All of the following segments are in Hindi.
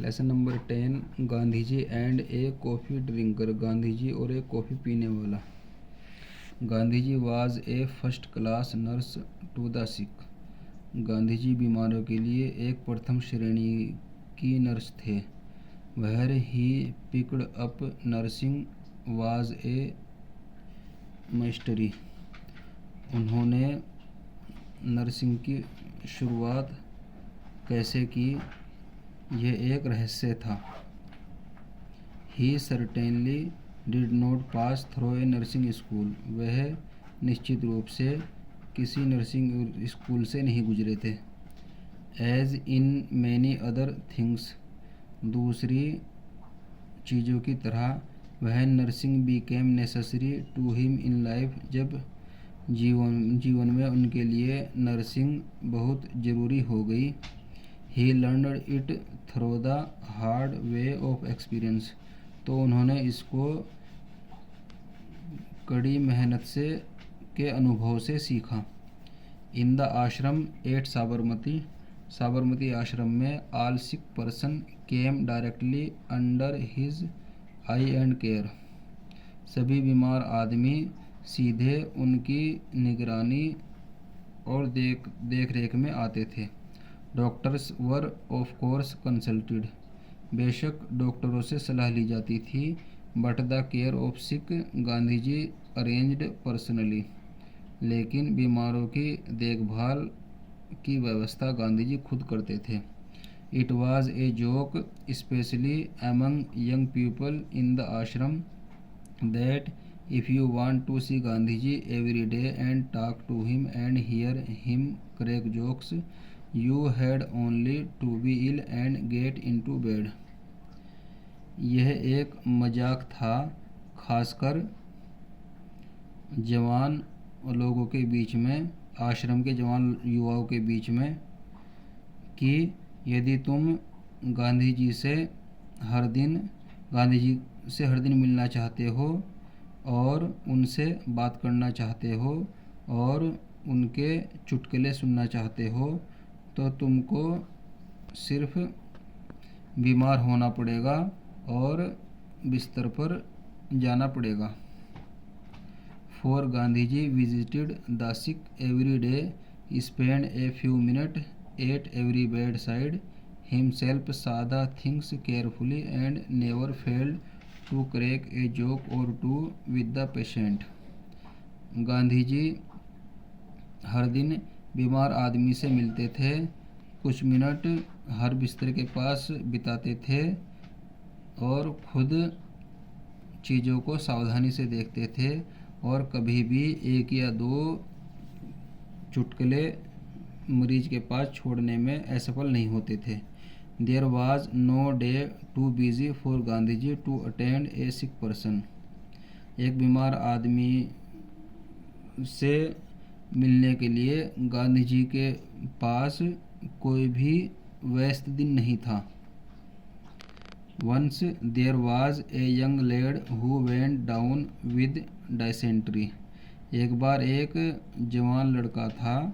Lesson number 10, Gandhi ji and a coffee drinker. Gandhi ji और एक कॉफ़ी पीने वाला। Gandhi ji was a first class nurse to the sick. Gandhi ji बीमारों के लिए एक प्रथम श्रेणी की नर्स थे। Where he picked up nursing was a mystery. उन्होंने नर्सिंग की शुरुआत कैसे की, यह एक रहस्य था। He certainly did not pass through a nursing school. वह निश्चित रूप से किसी नर्सिंग स्कूल से नहीं गुजरे थे। As in many other things, दूसरी चीज़ों की तरह वह nursing became necessary to him in life. जब जीवन में उनके लिए नर्सिंग बहुत ज़रूरी हो गई। He learned it through the hard way of experience. तो उन्होंने इसको कड़ी मेहनत से के अनुभव से सीखा। इन द आश्रम एट साबरमती। साबरमती आश्रम में all sick person came directly under his I and care. सभी बीमार आदमी सीधे उनकी निगरानी और देख रेख में आते थे। Doctors were of course consulted. बेशक डॉक्टरों से सलाह ली जाती थी। But the care of sick Gandhi ji arranged personally. लेकिन बीमारों की देखभाल की व्यवस्था गांधी जी खुद करते थे। It was a joke specially among young people in the ashram that if you want to see Gandhi ji every day and talk to him and hear him crack jokes, you had only to be ill and get into bed. यह एक मजाक था, खासकर जवान लोगों के बीच में, आश्रम के जवान युवाओं के बीच में, कि यदि तुम गांधी जी से हर दिन मिलना चाहते हो और उनसे बात करना चाहते हो और उनके चुटकुले सुनना चाहते हो, तो तुमको सिर्फ बीमार होना पड़ेगा और बिस्तर पर जाना पड़ेगा। For Gandhiji visited the sick every day, spent a few minutes at every bedside, himself saw the things carefully and never failed to crack a joke or two with the patient. Gandhi ji हर दिन बीमार आदमी से मिलते थे, कुछ मिनट हर बिस्तर के पास बिताते थे और खुद चीज़ों को सावधानी से देखते थे और कभी भी एक या दो चुटकुले मरीज के पास छोड़ने में असफल नहीं होते थे। There was no day too busy for Gandhi ji to attend a sick person. एक बीमार आदमी से मिलने के लिए गांधी जी के पास कोई भी व्यस्त दिन नहीं था। Once there was a young lad who went down with dysentery. एक बार एक जवान लड़का था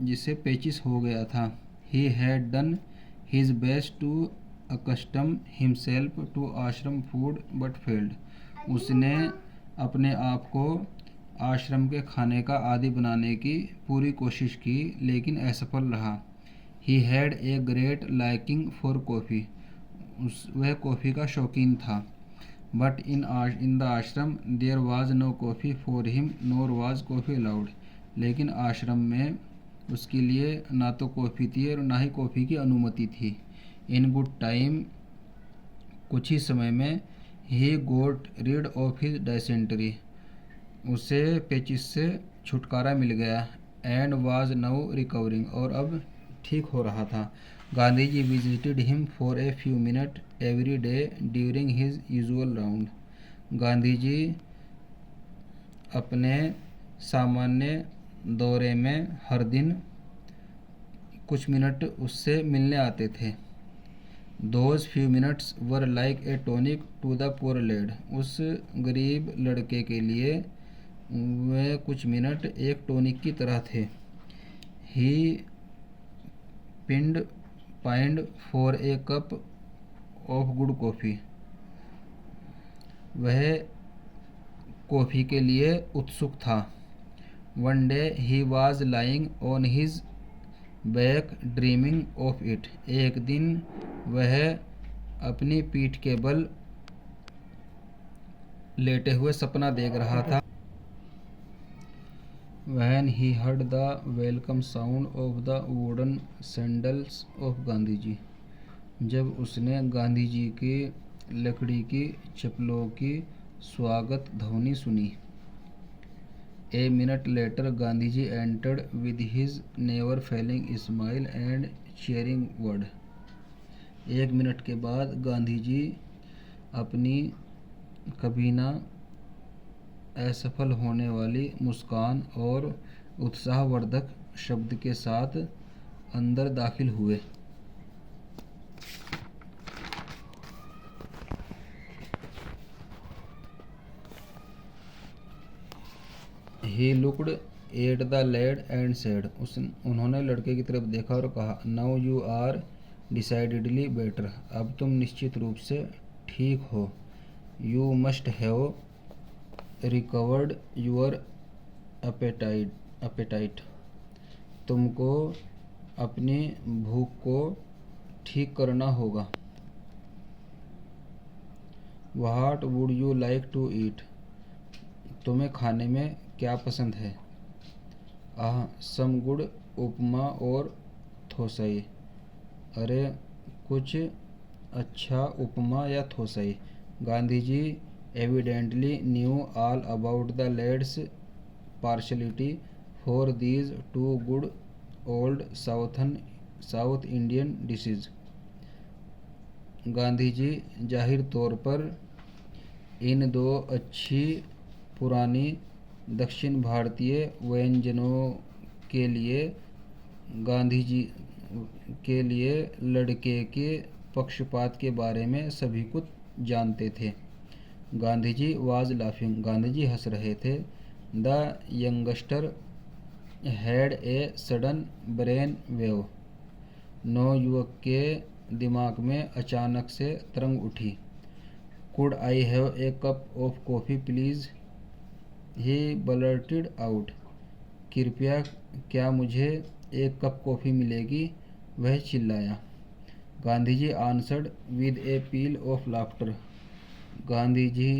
जिसे पेचिस हो गया था। He had done his best to accustom himself to ashram food but failed. उसने अपने आप को आश्रम के खाने का आदी बनाने की पूरी कोशिश की, लेकिन असफल रहा। He had a great liking for coffee. वह कॉफ़ी का शौकीन था। But in the ashram there was no coffee for him nor was coffee allowed. लेकिन आश्रम में उसके लिए ना तो कॉफ़ी थी और ना ही कॉफ़ी की अनुमति थी। In good time, कुछ ही समय में he got rid of his dysentery. उसे पेचिस से छुटकारा मिल गया and was now recovering. और अब ठीक हो रहा था। Gandhi ji visited him for a few minute every day during his usual round. Gandhi ji अपने सामान्य दौरे में हर दिन कुछ मिनट उससे मिलने आते थे। Those few minutes were like a tonic to the poor lad. उस गरीब लड़के के लिए वे कुछ मिनट एक टॉनिक की तरह थे। He pinned pined for a cup of good coffee. वह कॉफ़ी के लिए उत्सुक था। One day he was lying on his back dreaming of it. एक दिन वह अपनी पीठ के बल लेटे हुए सपना देख रहा था। When he heard the welcome sound of the wooden sandals of Gandhi ji. जब उसने गांधी जी की लकड़ी की चप्पलों की स्वागत ध्वनि सुनी। A minute later Gandhi ji entered with his never failing smile and cheering word. एक मिनट के बाद गांधी जी अपनी कभी ना असफल होने वाली मुस्कान और उत्साहवर्धक शब्द के साथ अंदर दाखिल हुए। He looked at the lad and said, उन्होंने लड़के की तरफ देखा और कहा, Now you are decidedly better। अब तुम निश्चित रूप से ठीक हो। You must have recovered your appetite। तुमको अपनी भूख को ठीक करना होगा। What would you like to eat? तुम्हें खाने में क्या पसंद है? some good उपमा और थोसाई। अरे कुछ अच्छा उपमा या थोसाई। Gandhi ji evidently knew all about the lad's partiality for these two good old South Indian dishes। Gandhi ji जाहिर तौर पर इन दो अच्छी पुरानी दक्षिण भारतीय व्यंजनों के लिए गांधी जी के लिए लड़के के पक्षपात के बारे में सभी कुछ जानते थे। Gandhi ji was laughing. गांधी जी हंस रहे थे। The youngster had a sudden brain wave. नवयुवक के दिमाग में अचानक से तरंग उठी। Could I have a cup of coffee please? He blurted out. कृपया क्या मुझे एक कप कॉफ़ी मिलेगी? वह चिल्लाया। Gandhi ji answered with a peal of laughter. Gandhi ji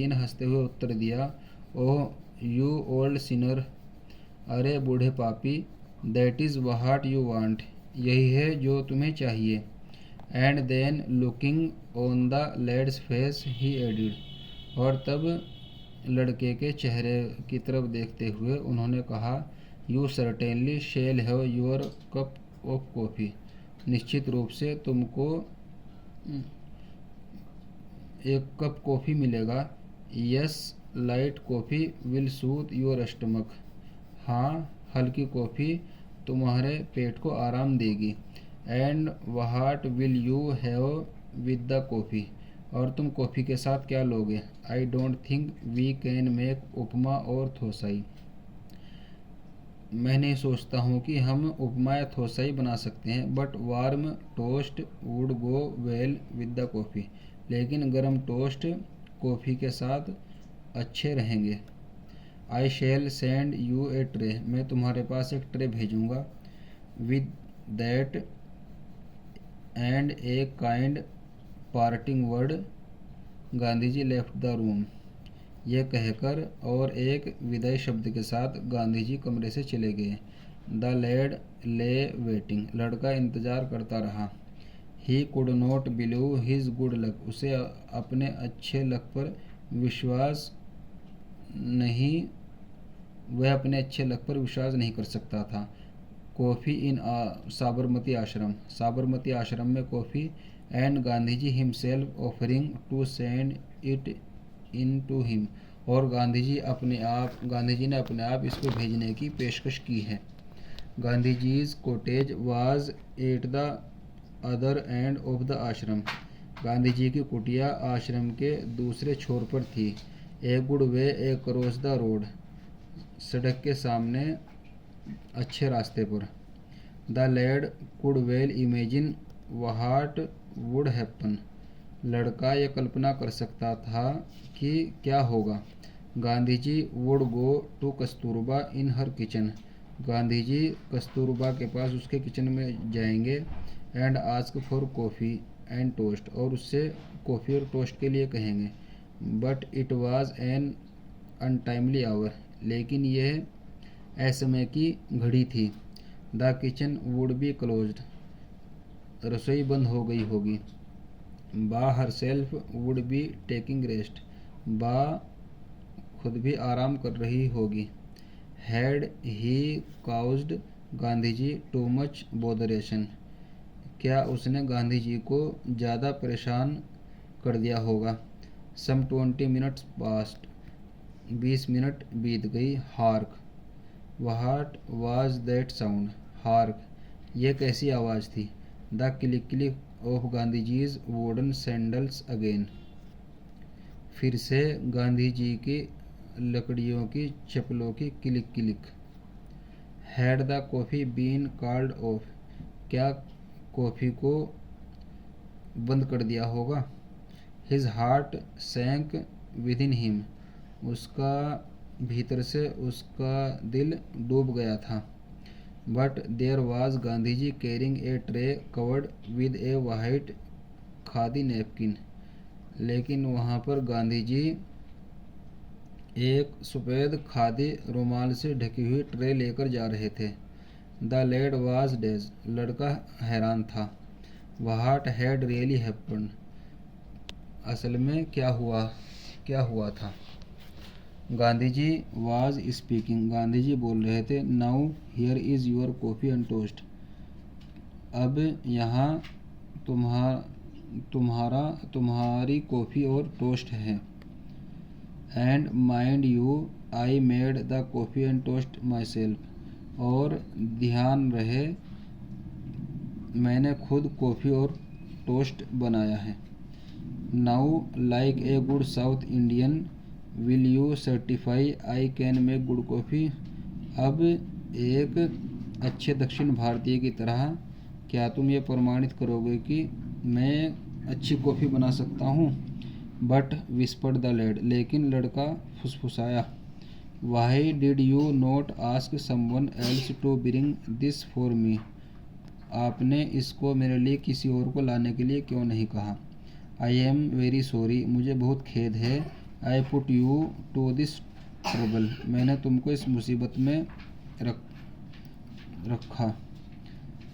ने हंसते हुए उत्तर दिया, ओह यू ओल्ड सिनर। अरे बूढ़े पापी। That is what you want. यही है जो तुम्हें चाहिए। And then looking on the lad's face he added. और तब लड़के के चेहरे की तरफ देखते हुए उन्होंने कहा, you certainly shall have your cup of coffee. निश्चित रूप से तुमको एक कप कॉफ़ी मिलेगा। Yes light coffee will soothe your stomach. हाँ, हल्की कॉफ़ी तुम्हारे पेट को आराम देगी। And what will you have with the coffee? और तुम कॉफ़ी के साथ क्या लोगे? I don't think we can make upma और थोसाई। मैं नहीं सोचता हूँ कि हम उपमा या थोसाई बना सकते हैं। But warm toast would go well with the coffee. लेकिन गर्म टोस्ट कॉफ़ी के साथ अच्छे रहेंगे। I shall send you a tray. मैं तुम्हारे पास एक ट्रे भेजूँगा। With that and a kind parting word Gandhi ji left the room. यह कहकर और एक विदाई शब्द के साथ गांधी जी कमरे से चले गए। द लैड ले वेटिंग। लड़का इंतज़ार करता रहा। He could not believe his good luck. उसे अपने अच्छे लक पर विश्वास नहीं वह अपने अच्छे लक पर विश्वास नहीं कर सकता था। कॉफ़ी इन साबरमती आश्रम। साबरमती आश्रम में coffee. And Gandhi ji himself offering to send it in to him. और गांधी जी ने अपने आप इसको भेजने की पेशकश की है। Gandhi ji's cottage was at the other end of the ashram. Gandhi जी की कुटिया आश्रम के दूसरे छोर पर थी। A good way across the road. सड़क के सामने अच्छे रास्ते पर। The lad could well imagine what would happen. लड़का यह कल्पना कर सकता था कि क्या होगा। Gandhi ji would go to Kasturba in her kitchen. Gandhi ji Kasturba के पास उसके किचन में जाएंगे। And ask for coffee and toast, और उससे कॉफ़ी और टोस्ट के लिए कहेंगे। But it was N untimely hour, लेकिन यह असमय की घड़ी थी। The kitchen would be closed, रसोई बंद हो गई होगी। Ba herself would be taking rest, Ba खुद भी आराम कर रही होगी। Had he caused Gandhi ji too much botheration, क्या उसने गांधी जी को ज़्यादा परेशान कर दिया होगा। सम 20 मिनट्स पास्ट, 20 मिनट बीत गई। Hark, what was that sound. Hark, यह कैसी आवाज़ थी। The click click of Gandhi ji's wooden sandals again, फिर से गांधी जी की लकड़ियों की चप्पलों की click click. Had the coffee been called off, क्या कॉफ़ी को बंद कर दिया होगा। His heart sank within him, उसका भीतर से उसका दिल डूब गया था। But there was Gandhi ji carrying a tray covered with A white khadi napkin, लेकिन वहाँ पर गांधी जी एक सफ़ेद खादी रुमाल से ढकी हुई ट्रे लेकर जा रहे थे। द लैड वाज डेज, लड़का हैरान था। व्हाट हैड रियली हैपन्ड, असल में क्या हुआ था। गांधी जी वाज स्पीकिंग, गांधी जी बोल रहे थे। Now here is your coffee and toast, अब यहाँ तुम्हारी कॉफ़ी और टोस्ट है। And mind you I made the coffee and toast my self, और ध्यान रहे मैंने खुद कॉफ़ी और टोस्ट बनाया है। Now like a good south Indian will you certify I can make good coffee, अब एक अच्छे दक्षिण भारतीय की तरह क्या तुम ये प्रमाणित करोगे कि मैं अच्छी कॉफ़ी बना सकता हूँ। बट विस्पर्ड द लैड, लेकिन लड़का फुसफुसाया। Why did you not ask someone else to bring this for me, आपने इसको मेरे लिए किसी और को लाने के लिए क्यों नहीं कहा। आई एम वेरी सॉरी, मुझे बहुत खेद है। I put you to this trouble, मैंने तुमको इस मुसीबत में रखा।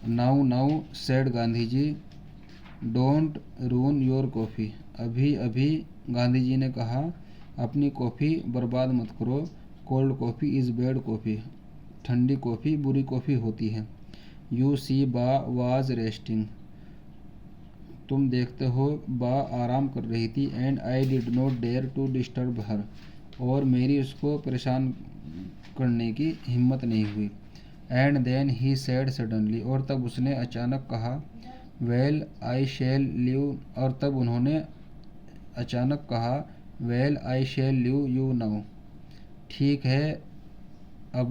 Now said Gandhi ji, don't ruin your coffee, अभी गांधी जी ने कहा अपनी कॉफ़ी बर्बाद मत करो। Cold coffee is bad coffee, ठंडी कॉफ़ी बुरी कॉफ़ी होती है। यू सी बा वाज रेस्टिंग, तुम देखते हो बा आराम कर रही थी। And I did not dare to disturb her, और मेरी उसको परेशान करने की हिम्मत नहीं हुई। And then he said suddenly, और तब उसने अचानक कहा वेल आई शैल लीव, और तब उन्होंने अचानक कहा well I shall leave you now, ठीक है अब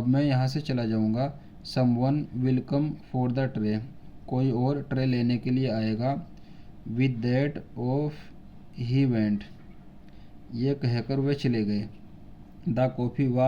मैं यहाँ से चला जाऊँगा। Someone will come for the tray, कोई और ट्रे लेने के लिए आएगा। With that off he went, ये कहकर वे चले गए। The coffee was